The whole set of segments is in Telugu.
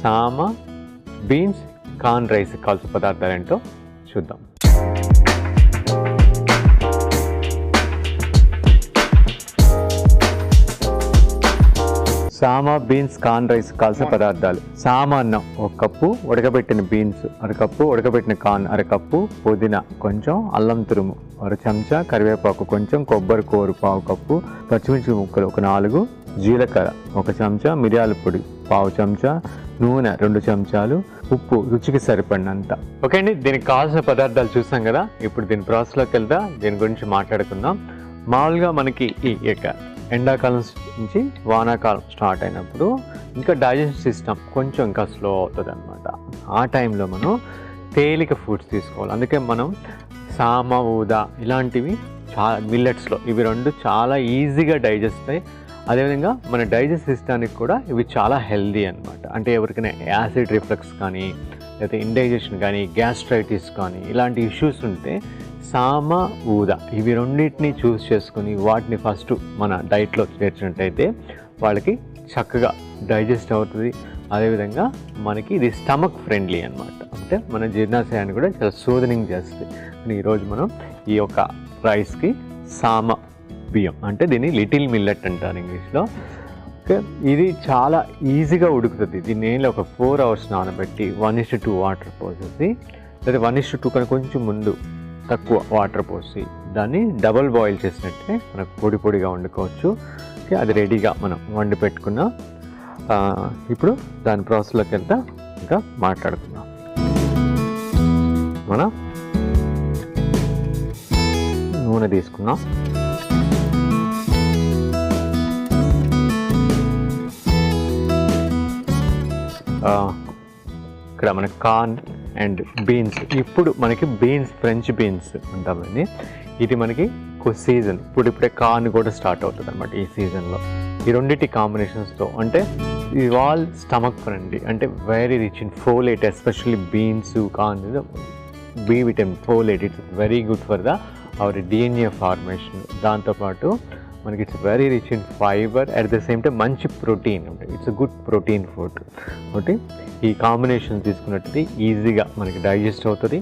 సామ బీన్స్ కార్న్ రైస్ కావాల్సిన పదార్థాలు ఏంటో చూద్దాం. సామ బీన్స్ కార్న్ రైస్ కావాల్సిన పదార్థాలు: సామ అన్నం 1 కప్పు, ఉడకబెట్టిన బీన్స్ 1 కప్పు, ఉడకబెట్టిన కార్న్ 1 కప్పు, పుదీనా కొంచెం, అల్లం తురుము 1 చెంచా, కరివేపాకు కొంచెం, కొబ్బరి కూర 1/2 కప్పు, పచ్చిమిర్చి ముక్కలు 4, జీలకర్ర 1 చెంచా, మిరియాల పొడి 1/2 చెంచా, నూనె 2 చెంచాలు, ఉప్పు రుచికి సరిపడినంత. ఓకే అండి, దీనికి కావాల్సిన పదార్థాలు చూసాం కదా. ఇప్పుడు దీని ప్రాసెస్లోకి వెళ్తా, దీని గురించి మాట్లాడుకుందాం. మామూలుగా మనకి ఈ ఎండాకాలం నుంచి వానాకాలం స్టార్ట్ అయినప్పుడు ఇంకా డైజెషన్ సిస్టమ్ కొంచెం ఇంకా స్లో అవుతుంది అనమాట. ఆ టైంలో మనం తేలిక ఫుడ్స్ తీసుకోవాలి. అందుకే మనం సామ, ఊదా ఇలాంటివి మిల్లెట్స్లో ఇవి 2 చాలా ఈజీగా డైజెస్ట్ అయ్యి, అదేవిధంగా మన డైజెస్ట్ సిస్టానికి కూడా ఇవి చాలా హెల్దీ అనమాట. అంటే ఎవరికైనా యాసిడ్ రిఫ్లక్స్ కానీ, లేకపోతే ఇండైజెషన్ కానీ, గ్యాస్ట్రైటిస్ కానీ ఇలాంటి ఇష్యూస్ ఉంటే సామ, ఊదా ఇవి 2టిని చూస్ చేసుకుని వాటిని ఫస్ట్ మన డైట్లో చేర్చినట్టయితే వాళ్ళకి చక్కగా డైజెస్ట్ అవుతుంది. అదేవిధంగా మనకి ఇది స్టమక్ ఫ్రెండ్లీ అనమాట. అంటే మన జీర్ణాశయాన్ని కూడా చాలా సూదనింగ్ చేస్తుంది. ఈరోజు మనం ఈ యొక్క రైస్కి సామ బియ్యం, అంటే దీన్ని లిటిల్ మిల్లెట్ అంటారు ఇంగ్లీష్లో. ఓకే, ఇది చాలా ఈజీగా ఉడుకుతుంది. దీన్ని ఒక 4 hours నానబెట్టి 1:2 వాటర్ పోసేసి, లేదా 1:2 కన్నా కొంచెం ముందు తక్కువ వాటర్ పోసి దాన్ని డబుల్ బాయిల్ చేసినట్టే మనకు పొడి పొడిగా వండుకోవచ్చు. ఓకే, అది రెడీగా మనం వండి పెట్టుకున్నాం. ఇప్పుడు దాని ప్రాసెస్లోకి వెళ్తా ఇంకా మాట్లాడుకుందాం. మనం నూనె తీసుకున్నాం. ఇక్కడ మనకి కార్న్ అండ్ బీన్స్. ఇప్పుడు మనకి బీన్స్, ఫ్రెంచ్ బీన్స్ ఉంటామండి. ఇది మనకి సీజన్. ఇప్పుడే కార్న్ కూడా స్టార్ట్ అవుతుంది అనమాట ఈ సీజన్లో. ఈ 2 కాంబినేషన్స్తో అంటే ఇవి ఆల్ స్టమక్ ఫ్రెండ్లీ, అంటే very rich in folate, especially beans, corn, B vitamin, folate. It's very good for our DNA formation. దాంతోపాటు మనకి it's very rich in fibre, at the same time మంచి ప్రోటీన్ ఉంటుంది. It's good protein food. ఒకటి ఈ కాంబినేషన్ తీసుకున్నట్టు ఈజీగా మనకి డైజెస్ట్ అవుతుంది.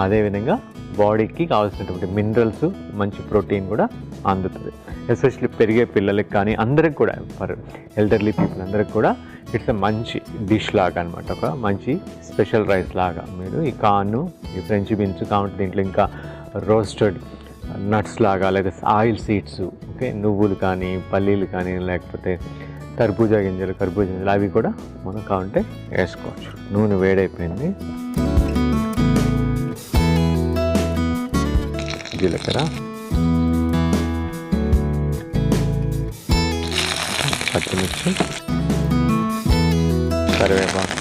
అదేవిధంగా బాడీకి కావాల్సినటువంటి మినరల్స్, మంచి ప్రోటీన్ కూడా అందుతుంది. ఎస్పెషల్లీ పెరిగే పిల్లలకి కానీ అందరికి కూడా, ఫర్ ఎల్డర్లీ పీపుల్ అందరికి కూడా ఇట్స్ మంచి డిష్ లాగా అనమాట. ఒక మంచి స్పెషల్ రైస్ లాగా మీరు ఈ కార్ను, ఈ ఫ్రెంచ్ బీన్స్ కాబట్టి దీంట్లో ఇంకా రోస్టెడ్ నట్స్ లాగా, లేదా ఆయిల్ సీడ్స్, ఓకే, నువ్వులు కానీ, పల్లీలు కానీ, లేకపోతే కర్బూజా గింజలు అవి కూడా మనం కావాలంటే వేసుకోవచ్చు. నూనె వేడైపోయింది. జీలకర్ర, పచ్చిమిర్చి, కరివేపాకు,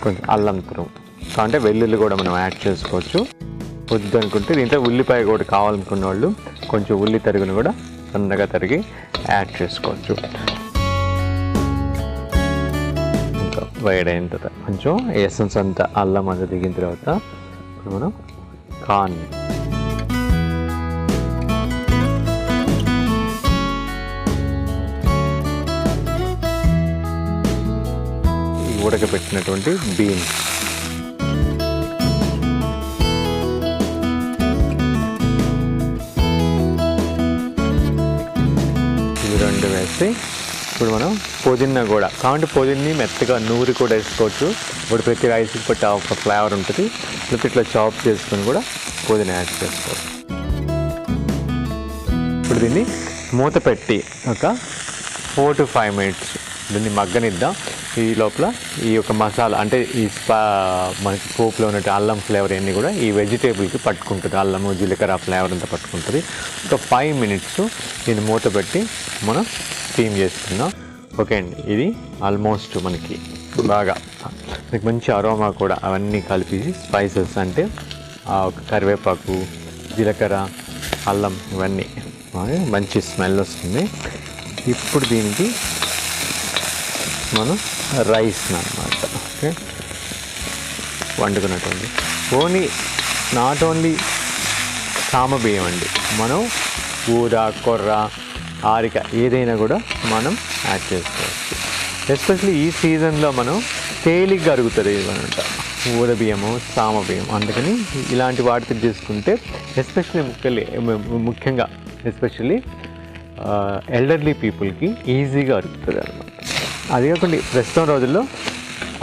కొంచెం అల్లం తురుము, అంటే వెల్లుల్లి కూడా మనం యాడ్ చేసుకోవచ్చు. వద్దు అనుకుంటే దీంట్లో ఉల్లిపాయ కూడా కావాలనుకున్న వాళ్ళు కొంచెం ఉల్లి తరుగును కూడా సన్నగా తరిగి యాడ్ చేసుకోవచ్చు. ఇంకా వేడైన తర్వాత కొంచెం ఎసెన్స్ అంతా అల్లం అంతా దిగిన తర్వాత ఇప్పుడు మనం కార్న్, ఉడకబెట్టినటువంటి బీన్స్, ఇవి 2 వేసి ఇప్పుడు మనం పుదీనా కూడా కాబట్టి పుదీన్ని మెత్తగా నూరి కూడా వేసుకోవచ్చు. ఇప్పుడు ప్రతి రైస్కి పట్టి ఒక ఫ్లేవర్ ఉంటుంది. లేకపోతే ఇట్లా చాప్ చేసుకొని కూడా పుదీనా యాడ్ చేసుకోవచ్చు. ఇప్పుడు దీన్ని మూత పెట్టి ఒక 4 to 5 minutes దీన్ని మగ్గనిద్దాం. ఈ లోపల ఈ యొక్క మసాలా, అంటే ఈ మనకి పోపులో ఉన్నట్టు అల్లం ఫ్లేవర్ అన్నీ కూడా ఈ వెజిటేబుల్కి పట్టుకుంటుంది. అల్లము, జీలకర్ర ఫ్లేవర్ అంతా పట్టుకుంటుంది. ఒక 5 minutes దీన్ని మూత పెట్టి మనం స్టీమ్ చేసుకుందాం. ఓకే అండి, ఇది ఆల్మోస్ట్ మనకి బాగా మంచి అరోమా కూడా అవన్నీ కలిపి స్పైసెస్, అంటే కరివేపాకు, జీలకర్ర, అల్లం ఇవన్నీ మంచి స్మెల్ వస్తుంది. ఇప్పుడు దీనికి మనం రైస్ అన్నమాట ఓకే వండుకున్నటువంటి నాట్ ఓన్లీ సామ బియ్యం అండి, మనం ఊద, కొర్ర, ఆరిక ఏదైనా కూడా మనం యాడ్ చేసుకోవచ్చు. ఎస్పెషల్లీ ఈ సీజన్లో మనం తేలిగ్గా అరుగుతుంది అనమాట ఊర బియ్యము, సామ బియ్యం. అందుకని ఇలాంటి వాటితో చేసుకుంటే ముఖ్యంగా ఎస్పెషల్లీ ఎల్డర్లీ పీపుల్కి ఈజీగా అరుగుతుంది అనమాట. అది కాకుండా ప్రస్తుతం రోజుల్లో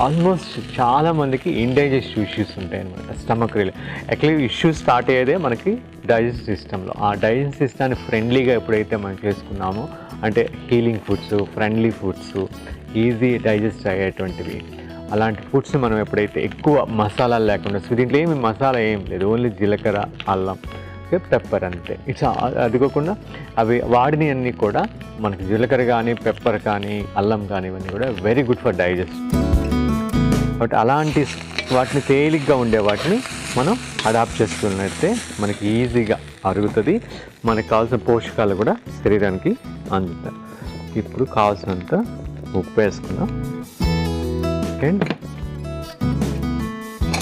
ఆల్మోస్ట్ చాలామందికి ఇండైజెస్టివ్ ఇష్యూస్ ఉంటాయి అనమాట, స్టమక్ రిలే. యాక్చువల్లీ ఇష్యూస్ స్టార్ట్ అయ్యేదే మనకి డైజెస్ట్ సిస్టంలో. ఆ డైజెస్ట్ సిస్టాన్ని ఫ్రెండ్లీగా ఎప్పుడైతే మనం చేసుకున్నామో, అంటే healing foods, friendly foods, easy digest అయ్యేటువంటివి, అలాంటి ఫుడ్స్ మనం ఎప్పుడైతే ఎక్కువ మసాలాలు లేకుండా, దీంట్లో ఏమి మసాలా ఏం లేదు, ఓన్లీ జీలకర్ర, అల్లం, పెప్పర్ అంతే. అది కాకుండా అవి వాడినవన్నీ కూడా మనకి జీలకర్ర కానీ, పెప్పర్ కానీ, అల్లం కానీ ఇవన్నీ కూడా very good for digest. But అలాంటి వాటిని తేలిగ్గా ఉండే వాటిని మనం అడాప్ట్ చేసుకున్నట్టే మనకి ఈజీగా అరుగుతుంది, మనకు కావాల్సిన పోషకాలు కూడా శరీరానికి అందుతాయి. ఇప్పుడు కావాల్సినంత ఉప్పు వేసుకున్నాం అండ్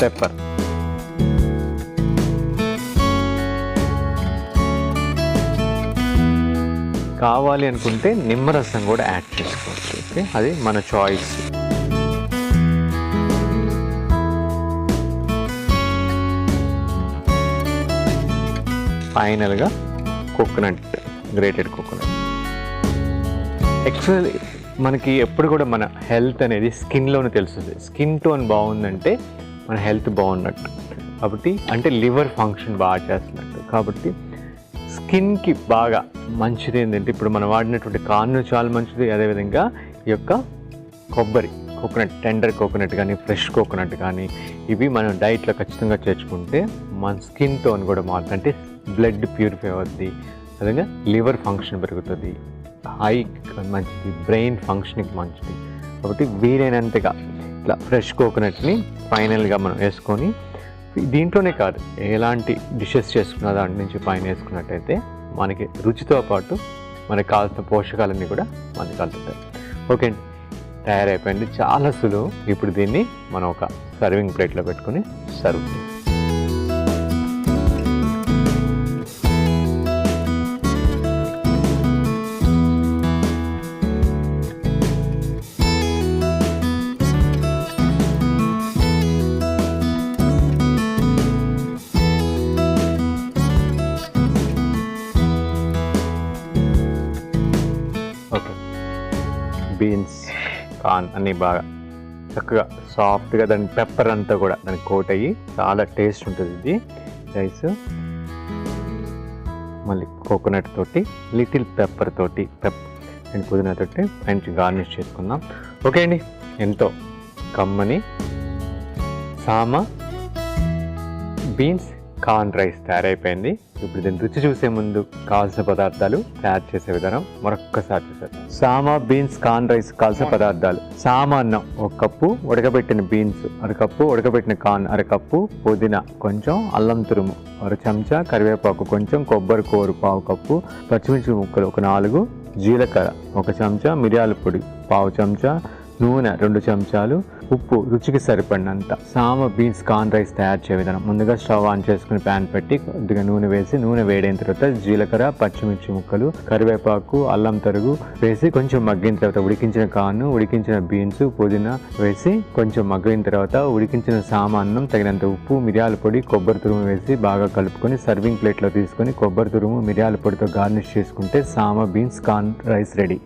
పెప్పర్. కావాలి అనుకుంటే నిమ్మరసం కూడా యాడ్ చేసుకోవచ్చు. ఓకే, అది మన చాయిస్. ఫైనల్గా కోకోనట్, గ్రేటెడ్ కోకోనట్. యాక్చువల్లీ మనకి ఎప్పుడు కూడా మన హెల్త్ అనేది స్కిన్లోనే తెలుస్తుంది. స్కిన్ టోన్ బాగుందంటే మన హెల్త్ బాగున్నట్టు. కాబట్టి అంటే లివర్ ఫంక్షన్ బాగా చేస్తున్నట్టు. కాబట్టి స్కిన్కి బాగా మంచిది ఏంటంటే ఇప్పుడు మనం వాడినటువంటి కార్న్ చాలా మంచిది. అదేవిధంగా ఈ యొక్క కోకోనట్, టెండర్ కోకోనట్ కానీ, ఫ్రెష్ కోకోనట్ కానీ, ఇవి మనం డైట్లో ఖచ్చితంగా చేర్చుకుంటే మన స్కిన్ టోన్ కూడా మారుతుంది. అంటే బ్లడ్ ప్యూరిఫై అవుతుంది, అదేవిధంగా లివర్ ఫంక్షన్ పెరుగుతుంది, ఐ మంచిది, బ్రెయిన్ ఫంక్షన్కి మంచిది. కాబట్టి వీలైనంతగా ఇట్లా ఫ్రెష్ కోకోనట్ని ఫైనల్గా మనం వేసుకొని, దీంట్లోనే కాదు ఎలాంటి డిషెస్ చేసుకున్న దాంట్ నుంచి పైన వేసుకున్నట్టయితే మనకి రుచితో పాటు మనకి కావాల్సిన పోషకాలన్నీ కూడా మనకి కలుగుతాయి. ఓకే అండి, తయారైపోయింది, చాలా సులువు. ఇప్పుడు దీన్ని మనం ఒక సర్వింగ్ ప్లేట్లో పెట్టుకొని సర్వ్ చేయాలి. ఓకే, బీన్స్, కార్న్ అన్నీ బాగా చక్కగా సాఫ్ట్గా దాని పెప్పర్ అంతా కూడా దానికి కోట్ అయ్యి చాలా టేస్ట్ ఉంటుంది ఇది రైస్. మళ్ళీ కోకోనట్ తోటి, లిటిల్ పెప్పర్ తోటి, అండ్ పుదీనా తోటి మంచి గార్నిష్ చేసుకుందాం. ఓకే అండి, ఎంతో కమ్మని సామ బీన్స్ కార్న్ రైస్ తయారైపోయింది. ఇప్పుడు దీన్ని రుచి చూసే ముందు కావాల్సిన పదార్థాలు, తయారు చేసే విధానం మరొక్కసారి చూసారు. సామ బీన్స్ కార్న్ రైస్ కావాల్సిన పదార్థాలు: సామ అన్నం 1 కప్పు, ఉడకబెట్టిన బీన్స్ 1 కప్పు, ఉడకబెట్టిన కార్న్ 1 కప్పు, పుదీనా కొంచెం, అల్లం తురుము 1 చెంచా, కరివేపాకు కొంచెం, కొబ్బరి కూర 1/2 కప్పు, పచ్చిమిర్చి ముక్కలు 4, జీలకర్ర 1 చెంచా, మిరియాల పొడి 1/2 చెంచా, నూనె 2 చెంచాలు, ఉప్పు రుచికి సరిపడినంత. సామ బీన్స్ కార్న్ రైస్ తయారు చేసే విధానం: ముందుగా స్టవ్ ఆన్ చేసుకుని ప్యాన్ పెట్టి కొద్దిగా నూనె వేసి, నూనె వేడైన తర్వాత జీలకర్ర, పచ్చిమిర్చి ముక్కలు, కరివేపాకు, అల్లం తరుగు వేసి కొంచెం మగ్గిన తర్వాత ఉడికించిన కార్న్, ఉడికించిన బీన్స్, పుదీనా వేసి కొంచెం మగ్గిన తర్వాత ఉడికించిన సామ అన్నం, తగినంత ఉప్పు, మిరియాల పొడి, కొబ్బరి తురుము వేసి బాగా కలుపుకొని సర్వింగ్ ప్లేట్లో తీసుకొని కొబ్బరి తురుము, మిరియాల పొడితో గార్నిష్ చేసుకుంటే సామ బీన్స్ కార్న్ రైస్ రెడీ.